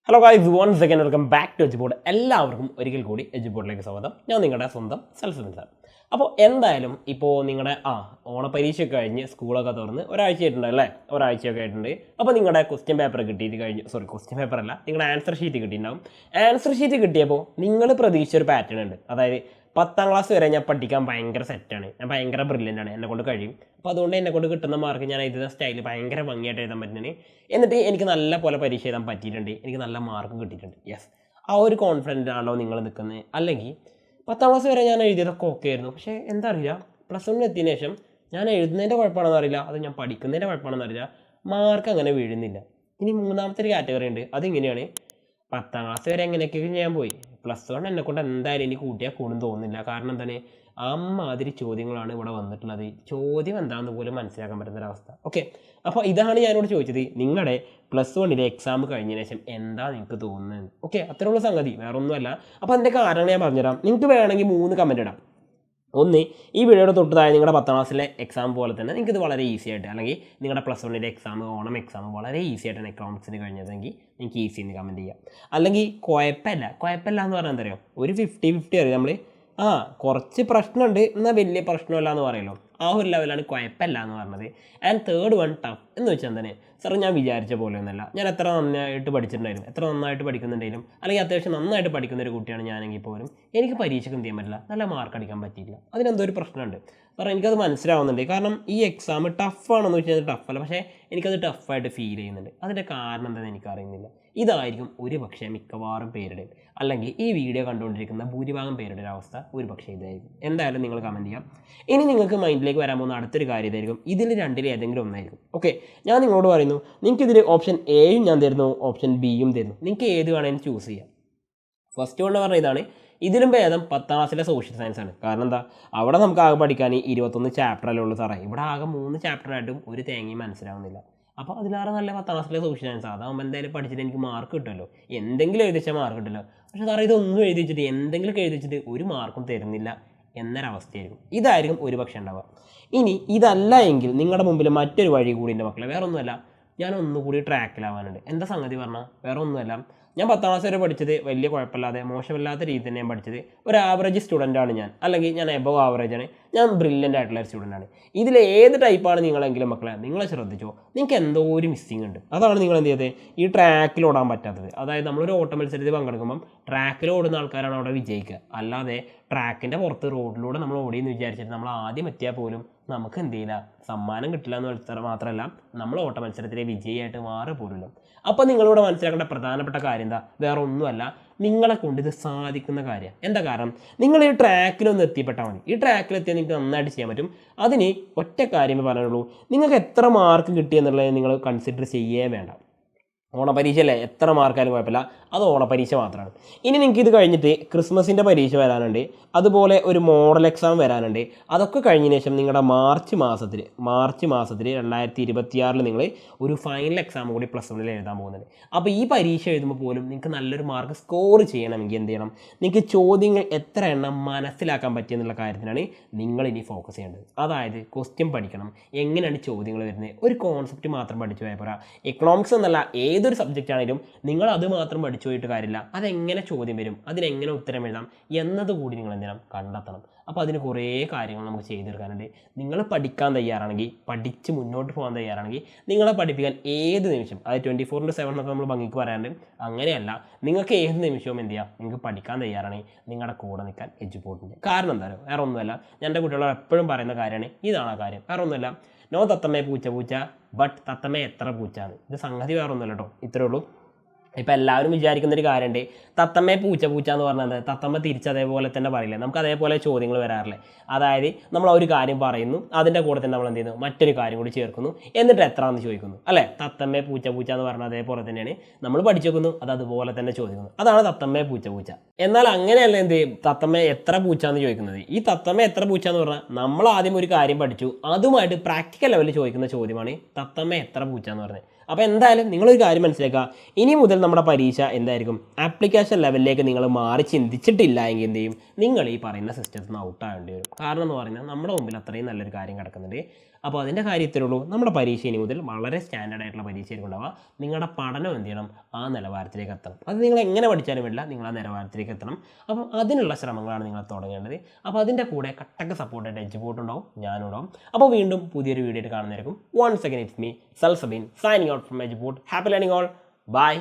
Hello guys, once again welcome back to Eduboard. എല്ലാവർക്കും ഒരിക്കൽ കൂടി എജുബോർഡിലേക്ക് സ്വാഗതം. ഞാൻ നിങ്ങളുടെ സ്വന്തം സെൽഫ് സാർ. അപ്പോൾ എന്തായാലും ഇപ്പോൾ നിങ്ങളുടെ ഓണപരീക്ഷയൊക്കെ കഴിഞ്ഞ് സ്കൂളൊക്കെ തുറന്ന് ഒരാഴ്ചയായിട്ടുണ്ട് അല്ലേ? ഒരാഴ്ചയൊക്കെ ആയിട്ടുണ്ട്. അപ്പോൾ നിങ്ങളുടെ ക്വസ്റ്റ്യൻ പേപ്പർ കിട്ടിയിട്ട് കഴിഞ്ഞു. ക്വസ്റ്റ്യൻ പേപ്പർ അല്ല, നിങ്ങളുടെ ആൻസർ ഷീറ്റ് കിട്ടിയിട്ടുണ്ടാവും. ആൻസർ ഷീറ്റ് കിട്ടിയപ്പോൾ നിങ്ങൾ പ്രതീക്ഷിച്ചൊരു പാറ്റേൺ ഉണ്ട്. അതായത് 10ാം ക്ലാസ് വരെ ഞാൻ പഠിക്കാൻ ഭയങ്കര സെറ്റാണ്, ഞാൻ ഭയങ്കര ബ്രില്യൻ്റ് ആണ്, എന്നെക്കൊണ്ട് കഴിയും. അപ്പോൾ അതുകൊണ്ട് എന്നെക്കൊണ്ട് കിട്ടുന്ന മാർക്ക് ഞാൻ എഴുതുന്ന സ്റ്റൈൽ ഭയങ്കര ഭംഗിയായിട്ട് എഴുതാൻ പറ്റുന്നത്. എന്നിട്ട് എനിക്ക് നല്ല പോലെ പരീക്ഷ എഴുതാൻ പറ്റിയിട്ടുണ്ട്, എനിക്ക് നല്ല മാർക്കും കിട്ടിയിട്ടുണ്ട്. യെസ്, ആ ഒരു കോൺഫിഡൻ്റ് ആണല്ലോ നിങ്ങൾ നിൽക്കുന്നത്. അല്ലെങ്കിൽ 10ാം ക്ലാസ് വരെ ഞാൻ എഴുതിയതൊക്കെ ഓക്കെ ആയിരുന്നു, പക്ഷേ എന്താ അറിയില്ല, +1 എത്തിയതിനു ശേഷം ഞാൻ എഴുതുന്നതിൻ്റെ കുഴപ്പമാണെന്ന് അറിയില്ല, അത് ഞാൻ പഠിക്കുന്നതിൻ്റെ കുഴപ്പമാണെന്ന് അറിയില്ല, മാർക്ക് അങ്ങനെ വീഴുന്നില്ല. ഇനി മൂന്നാമത്തെ ഒരു കാറ്റഗറി ഉണ്ട്. അതിങ്ങനെയാണ്, 10ാം ക്ലാസ് വരെ എങ്ങനെയൊക്കെ ഞാൻ പോയി, +1 എന്നെക്കൊണ്ട് എന്തായാലും ഇനി കൂട്ടിയാൽ കൂടും തോന്നുന്നില്ല. കാരണം എന്താണ്, അമ്മാതിരി ചോദ്യങ്ങളാണ് ഇവിടെ വന്നിട്ടുള്ളത്. ചോദ്യം എന്താണെന്ന് പോലും മനസ്സിലാക്കാൻ പറ്റുന്നൊരവസ്ഥ. ഓക്കെ, അപ്പോൾ ഇതാണ് ഞാനോട് ചോദിച്ചത്, നിങ്ങളുടെ +1 എക്സാം കഴിഞ്ഞതിന് ശേഷം എന്താ നിങ്ങൾക്ക് തോന്നുന്നത്? ഓക്കെ, അത്രയുള്ള സംഗതി, വേറെ ഒന്നുമല്ല. അപ്പോൾ അതിൻ്റെ കാരണം ഞാൻ പറഞ്ഞുതരാം. നിങ്ങൾക്ക് വേണമെങ്കിൽ 3 കമൻറ്റ് ഇടാം. ഒന്ന്, ഈ വീഡിയോയുടെ തൊട്ട് താഴെ നിങ്ങളുടെ 10ാം ക്ലാസ്സിലെ എക്സാം പോലെ തന്നെ നിങ്ങൾക്ക് ഇത് വളരെ ഈസി ആയിട്ട്, അല്ലെങ്കിൽ നിങ്ങളുടെ +1 എക്സാം, ഓണം എക്സാം വളരെ ഈസി ആയിട്ടാണ് എക്കണോമിക്സിന് കഴിഞ്ഞതെങ്കിൽ നിങ്ങൾക്ക് ഈസി എന്ന് കമൻറ്റ് ചെയ്യാം. അല്ലെങ്കിൽ കുഴപ്പമില്ല എന്ന് പറഞ്ഞാൽ എന്താ പറയുക, ഒരു 50-50 അറിയാം. നമ്മൾ കുറച്ച് പ്രശ്നമുണ്ട് എന്നാൽ വലിയ പ്രശ്നമല്ല എന്ന് പറയുമല്ലോ, ആ ഒരു ലെവലാണ് കുഴപ്പമില്ല എന്ന് പറഞ്ഞത്. ആൻഡ് തേർഡ് വൺ ടഫ് എന്ന് വെച്ചാൽ തന്നെ, സാർ ഞാൻ വിചാരിച്ച പോലെ ഒന്നുമല്ല, ഞാൻ എത്ര നന്നായിട്ട് പഠിച്ചിട്ടുണ്ടായിരുന്നു, എത്ര നന്നായിട്ട് പഠിക്കുന്നുണ്ടെങ്കിലും, അല്ലെങ്കിൽ അത്യാവശ്യം നന്നായിട്ട് പഠിക്കുന്ന ഒരു കുട്ടിയാണ് ഞാനെങ്കിൽ പോലും എനിക്ക് പരീക്ഷയ്ക്ക് എന്ത് ചെയ്യാൻ പറ്റില്ല, നല്ല മാർക്ക് അടിക്കാൻ പറ്റിയില്ല. അതിനെന്തോ ഒരു പ്രശ്നമുണ്ട് സാർ, എനിക്കത് മനസ്സിലാവുന്നുണ്ട്. കാരണം ഈ എക്സാം ടഫാണെന്ന് വെച്ചാൽ ടഫല്ല, പക്ഷേ എനിക്കത് ടഫായിട്ട് ഫീൽ ചെയ്യുന്നുണ്ട്. അതിൻ്റെ കാരണം എന്താണെന്ന് എനിക്കറിയുന്നില്ല. ഇതായിരിക്കും ഒരു പക്ഷേ മിക്കവാറും പേരുടെ, അല്ലെങ്കിൽ ഈ വീഡിയോ കണ്ടുകൊണ്ടിരിക്കുന്ന ഭൂരിഭാഗം പേരുടെ ഒരു അവസ്ഥ ഒരു പക്ഷേ ഇതായിരിക്കും. എന്തായാലും നിങ്ങൾ കമൻറ്റ് ചെയ്യാം. ഇനി നിങ്ങൾക്ക് മൈൻഡിലേക്ക് വരാൻ പോകുന്ന അടുത്തൊരു കാര്യം ഇതായിരിക്കും, ഇതിൽ രണ്ടിൽ ഏതെങ്കിലും ഒന്നായിരിക്കും. ഓക്കെ, ഞാൻ നിങ്ങളോട് പറയുന്നു, നിങ്ങൾക്ക് ഇതിൽ ഓപ്ഷൻ എയും ഞാൻ തരുന്നു, ഓപ്ഷൻ ബിയും തരുന്നു, നിങ്ങൾക്ക് ഏത് വേണമെങ്കിലും ചൂസ് ചെയ്യാം. ഫസ്റ്റ് കൊണ്ട് പറഞ്ഞ ഇതാണ്, ഇതിലും ഭേദം 10ാം ക്ലാസ്സിലെ സോഷ്യൽ സയൻസ് ആണ്. കാരണം എന്താ, അവിടെ നമുക്ക് ആകെ പഠിക്കാൻ 21 ചാപ്റ്ററല്ലേ ഉള്ളൂ സാറേ, ഇവിടെ ആകെ 3 ചാപ്റ്ററായിട്ടും ഒരു തേങ്ങയും മനസ്സിലാവുന്നില്ല. അപ്പോൾ അതിലേറെ നല്ല 10ാം ക്ലാസ്സിലെ സോഷ്യൽ സയൻസ്, അതാകുമ്പോൾ എന്തായാലും പഠിച്ചിട്ട് എനിക്ക് മാർക്ക് കിട്ടുമല്ലോ, എന്തെങ്കിലും എഴുതിച്ചാൽ മാർക്ക് കിട്ടില്ല. പക്ഷേ സാറേ ഇതൊന്നും എഴുതി വെച്ചിട്ട്, എന്തെങ്കിലും എഴുതി വെച്ചിട്ട് ഒരു മാർക്കും തരുന്നില്ല എന്നൊരവസ്ഥയായിരിക്കും. ഇതായിരിക്കും ഒരു പക്ഷേ ഉണ്ടാവുക. ഇനി ഇതല്ല എങ്കിൽ നിങ്ങളുടെ മുമ്പിൽ മറ്റൊരു വഴി കൂടി ഉണ്ട് മക്കളെ. വേറെ ഒന്നുമല്ല, ഞാൻ ഒന്നുകൂടി ട്രാക്കിലാവാനുണ്ട്. എന്താ സംഗതി പറഞ്ഞാൽ വേറെ ഒന്നുമല്ല, ഞാൻ 10ാം ക്ലാസ് വരെ പഠിച്ചത് വലിയ കുഴപ്പമില്ലാതെ മോശമില്ലാത്ത രീതിയിൽ തന്നെ ഞാൻ പഠിച്ചത്. ഒരു ആവറേജ് സ്റ്റുഡൻ്റാണ് ഞാൻ, അല്ലെങ്കിൽ ഞാൻ എബവ് ആവറേജാണ്, ഞാൻ ബ്രില്യൻ്റ് ആയിട്ടുള്ള ഒരു സ്റ്റുഡൻ്റാണ്. ഇതിൽ ഏത് ടൈപ്പാണ് നിങ്ങളെങ്കിലും മക്കളെ, നിങ്ങളെ ശ്രദ്ധിച്ചോ, നിങ്ങൾക്ക് എന്തോ ഒരു മിസ്സിങ് ഉണ്ട്. അതാണ് നിങ്ങൾ എന്ത് ചെയ്തത്, ഈ ട്രാക്കിൽ ഓടാൻ പറ്റാത്തത്. അതായത് നമ്മളൊരു ഓട്ട മത്സരത്തിൽ പങ്കെടുക്കുമ്പം ട്രാക്കിൽ ഓടുന്ന ആൾക്കാരാണ് അവിടെ വിജയിക്കുക. അല്ലാതെ ട്രാക്കിൻ്റെ പുറത്ത് റോഡിലൂടെ നമ്മൾ ഓടിയെന്ന് വിചാരിച്ചിട്ട് നമ്മൾ ആദ്യം എത്തിയാൽ പോലും നമുക്ക് എന്ത് ചെയ്യില്ല, സമ്മാനം കിട്ടില്ല എന്ന് മാത്രമല്ല, നമ്മൾ ഓട്ട മത്സരത്തിലെ വിജയിയായിട്ട് മാറി പോലുള്ളൂ. അപ്പോൾ നിങ്ങളിവിടെ മനസ്സിലാക്കേണ്ട പ്രധാനപ്പെട്ട കാര്യം എന്താ, വേറെ ഒന്നുമല്ല, നിങ്ങളെ കൊണ്ട് ഇത് സാധിക്കുന്ന കാര്യം. എന്താ കാരണം, നിങ്ങൾ ഈ ട്രാക്കിലൊന്ന് എത്തിപ്പെട്ടാൽ മതി. ഈ ട്രാക്കിലെത്തിയാൽ നിങ്ങൾക്ക് നന്നായിട്ട് ചെയ്യാൻ പറ്റും. അതിന് ഒറ്റ കാര്യമേ പറയാനുള്ളൂ, നിങ്ങൾക്ക് എത്ര മാർക്ക് കിട്ടിയെന്നുള്ളത് നിങ്ങൾ കൺസിഡർ ചെയ്യേ വേണ്ട. ഓണപരീക്ഷ അല്ലേ, എത്ര മാർക്കായാലും കുഴപ്പമില്ല, അത് ഓണപരീക്ഷ മാത്രമാണ്. ഇനി നിങ്ങൾക്ക് ഇത് കഴിഞ്ഞിട്ട് ക്രിസ്മസിൻ്റെ പരീക്ഷ വരാനുണ്ട്, അതുപോലെ ഒരു മോഡൽ എക്സാം വരാനുണ്ട്. അതൊക്കെ കഴിഞ്ഞതിന് ശേഷം നിങ്ങളുടെ മാർച്ച് മാസത്തിൽ 2026 നിങ്ങൾ ഒരു ഫൈനൽ എക്സാം കൂടി +1 എഴുതാൻ പോകുന്നുണ്ട്. അപ്പോൾ ഈ പരീക്ഷ എഴുതുമ്പോൾ പോലും നിങ്ങൾക്ക് നല്ലൊരു മാർക്ക് സ്കോർ ചെയ്യണമെങ്കിൽ എന്ത് ചെയ്യണം, നിങ്ങൾക്ക് ചോദ്യങ്ങൾ എത്ര എണ്ണം മനസ്സിലാക്കാൻ പറ്റിയെന്നുള്ള കാര്യത്തിനാണ് നിങ്ങളിനി ഫോക്കസ് ചെയ്യേണ്ടത്. അതായത് ക്വസ്റ്റ്യൻ പഠിക്കണം, എങ്ങനെയാണ് ചോദ്യങ്ങൾ വരുന്നത്, ഒരു കോൺസെപ്റ്റ് മാത്രം പഠിച്ചു പോയാൽ പോരാ. എക്കണോമിക്സ് എന്നല്ല, ഏതൊരു സബ്ജക്റ്റ് ആണെങ്കിലും നിങ്ങൾ അത് മാത്രം പഠിച്ചു പോയിട്ട് കാര്യമില്ല, അതെങ്ങനെ ചോദ്യം വരും, അതിനെങ്ങനെ ഉത്തരം എഴുതാം എന്നതുകൂടി നിങ്ങൾ എന്തിനാണ് കണ്ടെത്തണം. അപ്പോൾ അതിന് കുറേ കാര്യങ്ങൾ നമുക്ക് ചെയ്തെടുക്കാനുണ്ട്. നിങ്ങൾ പഠിക്കാൻ തയ്യാറാണെങ്കിൽ, പഠിച്ച് മുന്നോട്ട് പോകാൻ തയ്യാറാണെങ്കിൽ, നിങ്ങളെ പഠിപ്പിക്കാൻ ഏത് നിമിഷം, അത് 24/7 എന്നൊക്കെ നമ്മൾ ഭംഗിക്ക് പറയാറുണ്ട്, അങ്ങനെയല്ല, നിങ്ങൾക്ക് ഏത് നിമിഷവും എന്ത് ചെയ്യാം, നിങ്ങൾക്ക് പഠിക്കാൻ തയ്യാറാണെങ്കിൽ നിങ്ങളുടെ കൂടെ നിൽക്കാൻ എജുബോർഡിൻ്റെ. കാരണം എന്തായാലും വേറെ ഒന്നുമല്ല, ഞാൻ എൻ്റെ കുട്ടികളോട് എപ്പോഴും പറയുന്ന കാര്യമാണ്, ഇതാണ് ആ കാര്യം, വേറെ ഒന്നുമല്ല. നോ തത്തമ്മേ പൂച്ച ബട്ട് തത്തമ്മേ എത്ര പൂച്ചാണ്. ഇത് സംഗതി വേറെ ഒന്നുമല്ല കേട്ടോ, ഇത്രേ ഉള്ളൂ. ഇപ്പം എല്ലാവരും വിചാരിക്കുന്നൊരു കാര്യമുണ്ട്, തത്തമ്മേ പൂച്ച എന്ന് പറഞ്ഞത് തത്തമ്മ തിരിച്ചതേപോലെ തന്നെ പറയില്ലേ, നമുക്ക് അതേപോലെ ചോദ്യങ്ങൾ വരാറില്ലേ. അതായത് നമ്മൾ ഒരു കാര്യം പറയുന്നു, അതിൻ്റെ കൂടെ തന്നെ നമ്മൾ എന്ത് ചെയ്യുന്നു, മറ്റൊരു കാര്യം കൂടി ചേർക്കുന്നു, എന്നിട്ട് എത്രയാണെന്ന് ചോദിക്കുന്നു അല്ലേ. തത്തമ്മേ പൂച്ച എന്ന് പറഞ്ഞാൽ അതേപോലെ തന്നെയാണ് നമ്മൾ പഠിച്ചു വെക്കുന്നു, അത് അതുപോലെ തന്നെ ചോദിക്കുന്നു. അതാണ് തത്തമ്മേ പൂച്ച. എന്നാൽ അങ്ങനെയല്ല എന്ത് തത്തമ്മ എത്ര പൂച്ചാന്ന് ചോദിക്കുന്നത്. ഈ തത്തമ്മ എത്ര പൂച്ചാന്ന് പറഞ്ഞാൽ നമ്മൾ ആദ്യം ഒരു കാര്യം പഠിച്ചു, അതുമായിട്ട് പ്രാക്ടിക്കൽ ലെവലിൽ ചോദിക്കുന്ന ചോദ്യമാണ് തത്തമ്മ എത്ര പൂച്ചാന്ന് പറഞ്ഞത്. അപ്പോൾ എന്തായാലും നിങ്ങളൊരു കാര്യം മനസ്സിലാക്കുക, ഇനി മുതൽ നമ്മുടെ പരീക്ഷ എന്തായിരിക്കും, ആപ്ലിക്കേഷൻ ലെവലിലേക്ക് നിങ്ങൾ മാറി ചിന്തിച്ചിട്ടില്ല എങ്കിൽ എന്ത് ചെയ്യും, നിങ്ങൾ ഈ പറയുന്ന സിസ്റ്റത്തിൽ നിന്ന് ഔട്ടാകേണ്ടി വരും. കാരണം എന്ന് പറഞ്ഞാൽ നമ്മുടെ മുമ്പിൽ അത്രയും നല്ലൊരു കാര്യം കിടക്കുന്നുണ്ട്. അപ്പോൾ അതിൻ്റെ കാര്യത്തിലുള്ളൂ നമ്മുടെ പരീക്ഷ ഇനി മുതൽ വളരെ സ്റ്റാൻഡേർഡ് ആയിട്ടുള്ള പരീക്ഷയായിരിക്കും ഉണ്ടാവുക. നിങ്ങളുടെ പഠനം എന്ത് ചെയ്യണം, ആ നിലവാരത്തിലേക്ക് എത്തണം. അത് നിങ്ങൾ എങ്ങനെ പഠിച്ചാലും വേണ്ടില്ല, നിങ്ങൾ ആ നിലവാരത്തിലേക്ക് എത്തണം. അപ്പം അതിനുള്ള ശ്രമങ്ങളാണ് നിങ്ങൾ തുടങ്ങേണ്ടത്. അപ്പോൾ അതിൻ്റെ കൂടെ കട്ടക്ക് സപ്പോർട്ടായിട്ട് എഡ്യൂബോർഡ് ഉണ്ടാവും, ഞാനും ഉണ്ടാവും. അപ്പോൾ വീണ്ടും പുതിയൊരു വീഡിയോ ആയിട്ട് കാണുന്നതായിരിക്കും. Once again it's me Salsabeen signing out from Eduboard. Happy learning all. By.